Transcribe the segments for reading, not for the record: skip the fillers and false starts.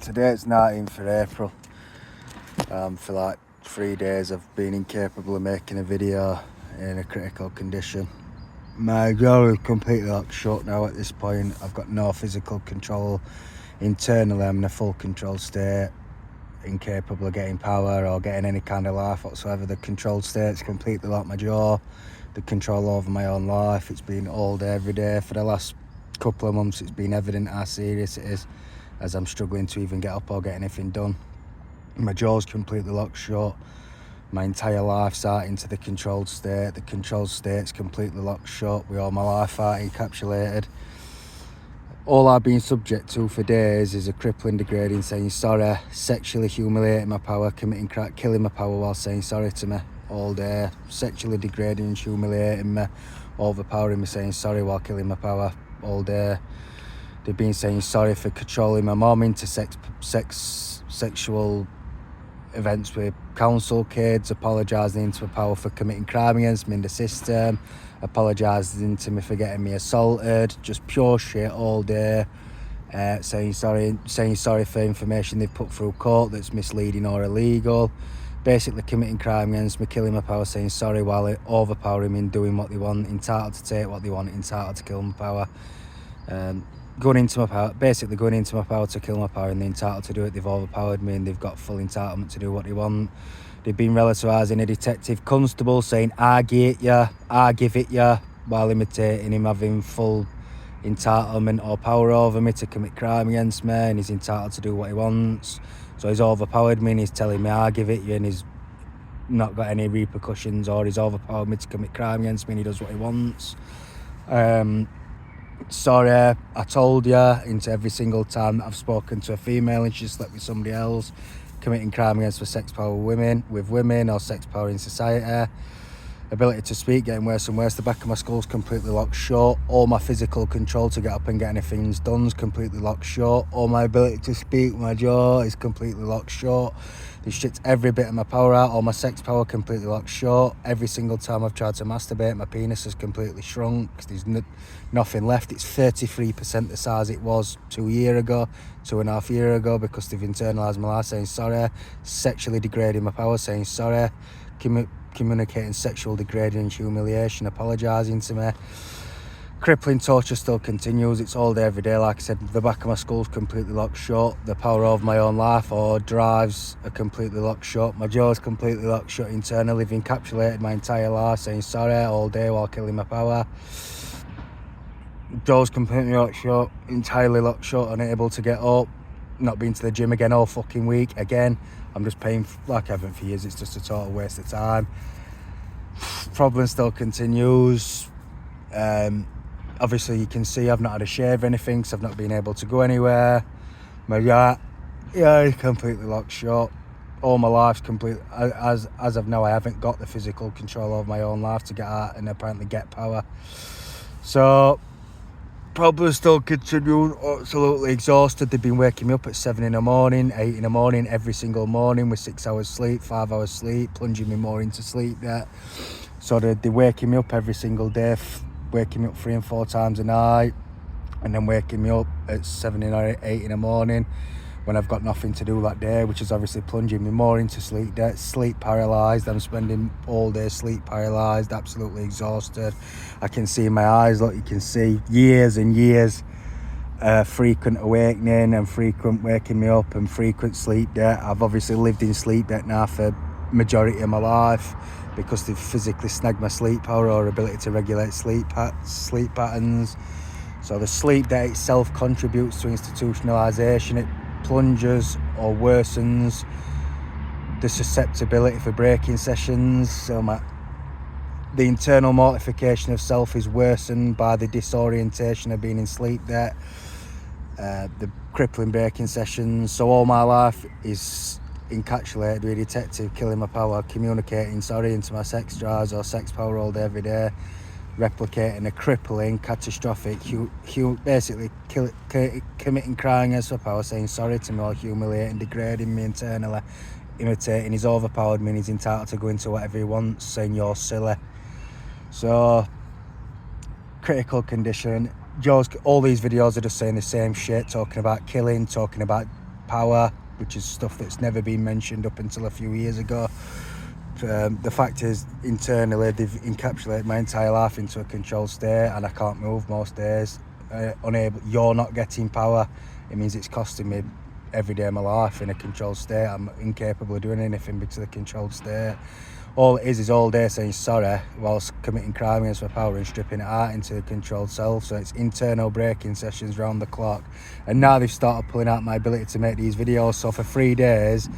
Today it's 19th of April. For like 3 days I've been incapable of making a video in a critical condition. My jaw is completely locked shut now at this point. I've got no physical control internally. I'm in a full control state, incapable of getting power or getting any kind of life whatsoever. The controlled state's completely locked my jaw. The control over my own life, it's been all day every day for the last couple of months. It's been evident how serious it is, as I'm struggling to even get up or get anything done. My jaw's completely locked shut. My entire life's out into the controlled state. The controlled state's completely locked shut with all my life out encapsulated. All I've been subject to for days is a crippling, degrading saying sorry, sexually humiliating my power, committing crack, killing my power while saying sorry to me all day, sexually degrading and humiliating me, overpowering me, saying sorry while killing my power all day. They've been saying sorry for controlling my mum into sexual events with council kids, apologising to my power for committing crime against me in the system, apologising to me for getting me assaulted, just pure shit all day. Saying sorry for information they've put through court that's misleading or illegal, basically committing crime against me, killing my power, saying sorry while overpowering me and doing what they want, entitled to take what they want, entitled to kill my power. Going into my power to kill my power, and they're entitled to do it. They've overpowered me and they've got full entitlement to do what they want. They've been relativising a detective constable, saying I give it ya, while imitating him having full entitlement or power over me to commit crime against me, and he's entitled to do what he wants. So he's overpowered me and he's telling me I give it you, and he's not got any repercussions, or he's overpowered me to commit crime against me and he does what he wants. Sorry, I told you, into every single time that I've spoken to a female and she's slept with somebody else, committing crime against for sex power with women or sex power in society. Ability to speak getting worse and worse. The back of my skull's completely locked shut. All my physical control to get up and get anything done is completely locked shut. All my ability to speak with my jaw is completely locked shut. They stripped every bit of my power out. All my sex power completely locked shut. Every single time I've tried to masturbate, my penis has completely shrunk. There's nothing left. It's 33% the size it was 2.5 years ago, because they've internalised my life, saying sorry, sexually degrading my power, saying sorry, communicating sexual degrading and humiliation, apologising to me. Crippling torture still continues. It's all day every day. Like I said, the back of my skull's completely locked shut. The power of my own life or drives are completely locked shut. My jaw's completely locked shut internally. They've encapsulated my entire life, saying sorry all day while killing my power. Jaw's completely locked shut, entirely locked shut, unable to get up. Not been to the gym again all fucking week. Again, I'm just paying like I haven't for years. It's just a total waste of time. Problem still continues. Obviously you can see I've not had a shave or anything, so I've not been able to go anywhere. My is completely locked shut. All my life's complete. As of now, I haven't got the physical control over my own life to get out and apparently get power. So problems still continue. Absolutely exhausted. They've been waking me up at 7 in the morning, 8 in the morning, every single morning with 6 hours sleep, 5 hours sleep, plunging me more into sleep yet. So they're waking me up every single day, waking me up 3 and 4 times a night, and then waking me up at 7 or 8 in the morning when I've got nothing to do that day, which is obviously plunging me more into sleep debt. Sleep paralysed. I'm spending all day sleep paralysed, absolutely exhausted. I can see in my eyes, look, you can see years and years frequent awakening and frequent waking me up and frequent sleep debt. I've obviously lived in sleep debt now for majority of my life, because they've physically snagged my sleep power or ability to regulate sleep patterns. So the sleep debt itself contributes to institutionalisation. It plunges or worsens the susceptibility for breaking sessions. So the internal mortification of self is worsened by the disorientation of being in sleep debt, the crippling breaking sessions. So all my life is encapsulated with a detective killing my power, communicating sorry into my sex drives or sex power all day every day, replicating a crippling, catastrophic, basically committing crime against my power, saying sorry to me or humiliating, degrading me internally, imitating. He's overpowered me and he's entitled to go into whatever he wants, saying you're silly. So critical condition. All these videos are just saying the same shit, talking about killing, talking about power, which is stuff that's never been mentioned up until a few years ago. The fact is, internally, they've encapsulated my entire life into a controlled state, and I can't move most days. You're not getting power. It means it's costing me every day of my life in a controlled state. I'm incapable of doing anything because of the controlled state. All it is all day saying sorry whilst committing crime against my power and stripping it out into a controlled self. So it's internal breaking sessions round the clock. And now they've started pulling out my ability to make these videos. So for 3 days,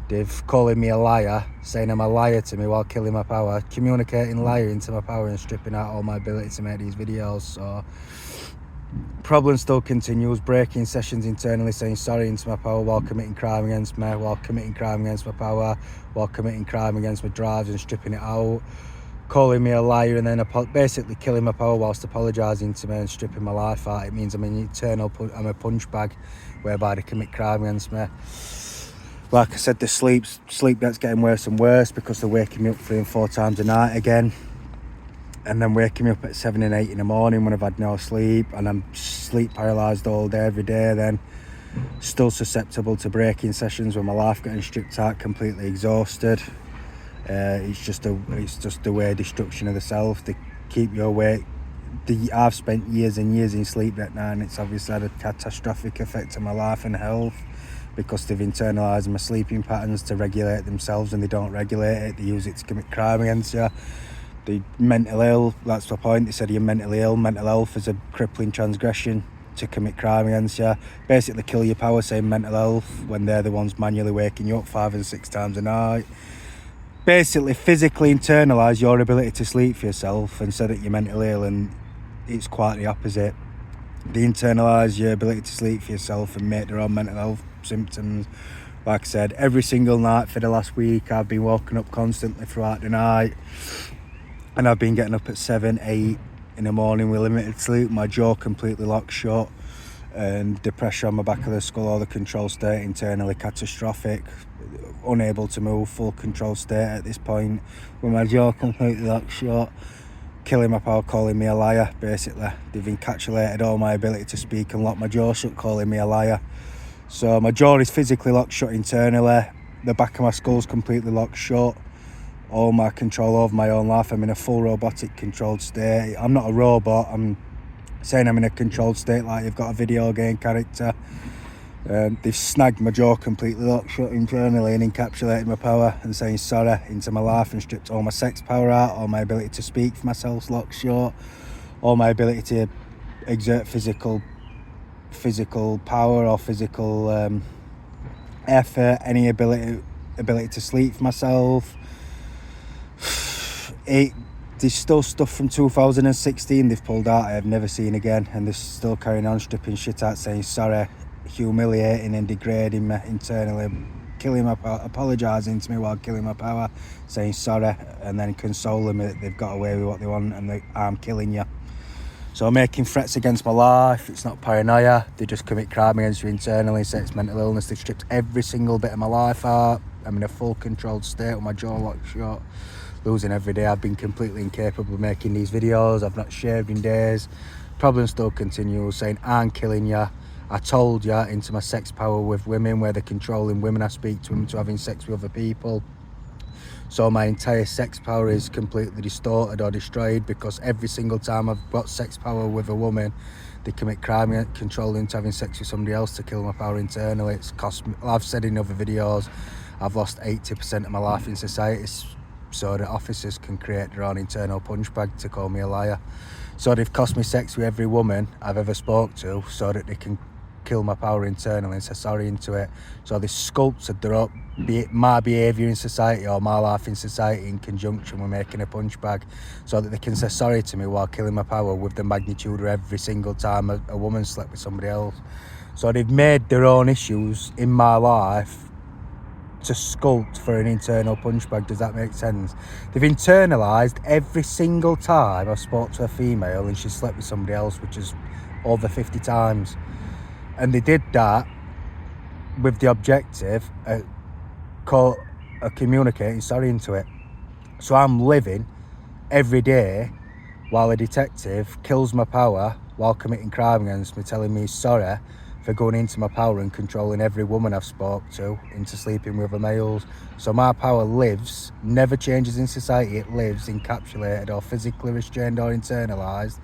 they've calling me a liar, saying I'm a liar to me while killing my power, communicating liar into my power and stripping out all my ability to make these videos. So problem still continues, breaking sessions internally, saying sorry into my power while committing crime against me, while committing crime against my power, while committing crime against my drives and stripping it out, calling me a liar, and then basically killing my power whilst apologising to me and stripping my life out. It means I'm I'm a punch bag whereby they commit crime against me. Like I said, the sleep gets getting worse and worse because they're waking me up 3 and 4 times a night again, and then waking me up at 7 and 8 in the morning when I've had no sleep, and I'm sleep paralysed all day every day. Then still susceptible to breaking sessions when my life getting stripped out, completely exhausted. It's just the way destruction of the self. They keep you awake. I've spent years and years in sleep at night, and it's obviously had a catastrophic effect on my life and health, because they've internalised my sleeping patterns to regulate themselves, and they don't regulate it. They use it to commit crime against you. They're mental ill, that's the point. They said you're mentally ill. Mental health is a crippling transgression to commit crime against you. Basically kill your power, saying mental health, when they're the ones manually waking you up 5 and 6 times a night. Basically physically internalise your ability to sleep for yourself and say that you're mentally ill, and it's quite the opposite. They internalise your ability to sleep for yourself and make their own mental health symptoms. Like I said, every single night for the last week I've been waking up constantly throughout the night, and I've been getting up at 7, 8 in the morning with limited sleep, my jaw completely locked shut, and the pressure on my back of the skull, or the control state internally catastrophic, unable to move, full control state at this point with my jaw completely locked shut, killing my power, calling me a liar. Basically they've encapsulated all my ability to speak and lock my jaw shut, calling me a liar. So my jaw is physically locked shut internally, the back of my skull's completely locked shut, all my control over my own life. I'm in a full robotic controlled state. I'm not a robot, I'm saying I'm in a controlled state like you've got a video game character. They've snagged my jaw completely locked shut internally and encapsulated my power and saying sorry into my life, and stripped all my sex power out, all my ability to speak for myself locked shut, all my ability to exert physical power or physical effort, any ability to sleep for myself. There's still stuff from 2016 they've pulled out I have never seen again, and they're still carrying on stripping shit out, saying sorry, humiliating and degrading me internally, killing my power, apologising to me while killing my power, saying sorry, and then consoling me that they've got away with what they want and I'm killing you. So making threats against my life, it's not paranoia. They just commit crime against you internally, say it's mental illness. They've stripped every single bit of my life out. I'm in a full controlled state with my jaw locked shut, losing every day. I've been completely incapable of making these videos. I've not shaved in days. Problem still continues, saying I'm killing you. I told you, into my sex power with women, where they're controlling women I speak to them to having sex with other people. So my entire sex power is completely distorted or destroyed, because every single time I've got sex power with a woman, they commit crime, controlling to having sex with somebody else to kill my power internally. It's cost me, I've said in other videos, I've lost 80% of my life in society, so that officers can create their own internal punch bag to call me a liar. So they've cost me sex with every woman I've ever spoke to, so that they can kill my power internally and say sorry into it. So they sculpted my behaviour in society, or my life in society, in conjunction with making a punch bag, so that they can say sorry to me while killing my power with the magnitude of every single time a woman slept with somebody else. So they've made their own issues in my life to sculpt for an internal punch bag. Does that make sense? They've internalised every single time I spoke to a female and she slept with somebody else, which is over 50 times. And they did that with the objective of communicating sorry into it. So I'm living every day while a detective kills my power while committing crime against me, telling me sorry for going into my power and controlling every woman I've spoke to into sleeping with other males. So my power lives, never changes in society. It lives encapsulated or physically restrained or internalised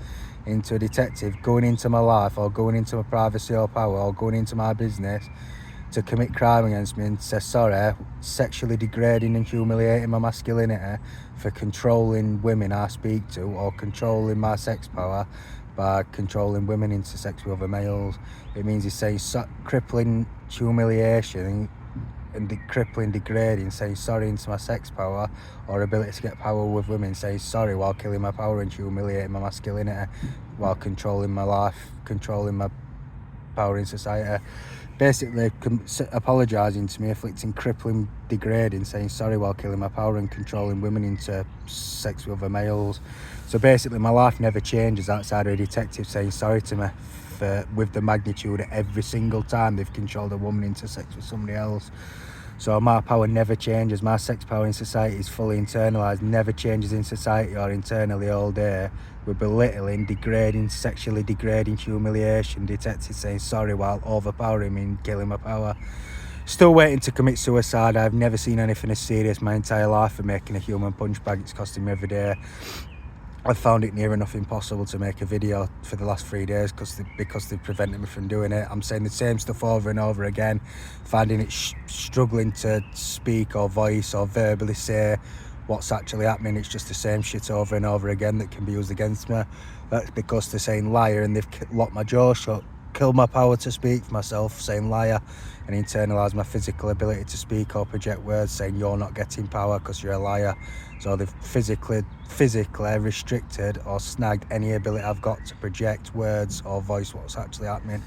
into a detective going into my life or going into my privacy or power or going into my business to commit crime against me and say sorry, sexually degrading and humiliating my masculinity for controlling women I speak to or controlling my sex power by controlling women into sex with other males. It means he's saying crippling humiliation and crippling degrading, saying sorry into my sex power or ability to get power with women, saying sorry while killing my power and humiliating my masculinity while controlling my life, controlling my power in society. Basically apologising to me, inflicting crippling degrading, saying sorry while killing my power and controlling women into sex with other males. So basically my life never changes outside of a detective saying sorry to me with the magnitude of every single time they've controlled a woman into sex with somebody else. So my power never changes. My sex power in society is fully internalised, never changes in society or internally all day. We're belittling, degrading, sexually degrading, humiliation, detectives saying sorry while overpowering me and killing my power. Still waiting to commit suicide. I've never seen anything as serious my entire life for making a human punch bag. It's costing me every day. I've found it near enough impossible to make a video for the last 3 days because they've prevented me from doing it. I'm saying the same stuff over and over again, finding it struggling to speak or voice or verbally say what's actually happening. It's just the same shit over and over again that can be used against me. That's because they're saying liar and they've locked my jaw shut, killed my power to speak for myself, saying liar, and internalise my physical ability to speak or project words, saying you're not getting power because you're a liar. So they've physically restricted or snagged any ability I've got to project words or voice what's actually happening.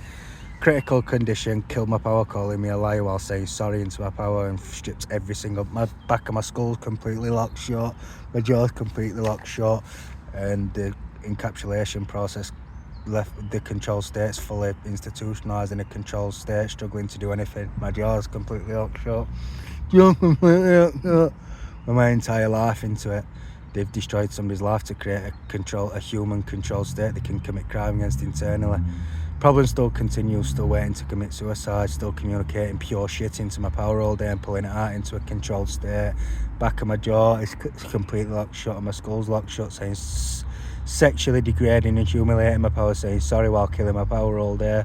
Critical condition, killed my power, calling me a liar while saying sorry into my power, and strips every single, my back of my skull's completely locked shut, my jaw's completely locked shut, and the encapsulation process left the controlled state's fully institutionalised in a controlled state, struggling to do anything. My jaw's completely locked shut. With my entire life into it. They've destroyed somebody's life to create a human controlled state they can commit crime against internally. Problem still continues, still waiting to commit suicide, still communicating pure shit into my power all day and pulling it out into a controlled state. Back of my jaw is completely locked shut and my skull's locked shut, saying sexually degrading and humiliating my power, saying sorry while killing my power all day.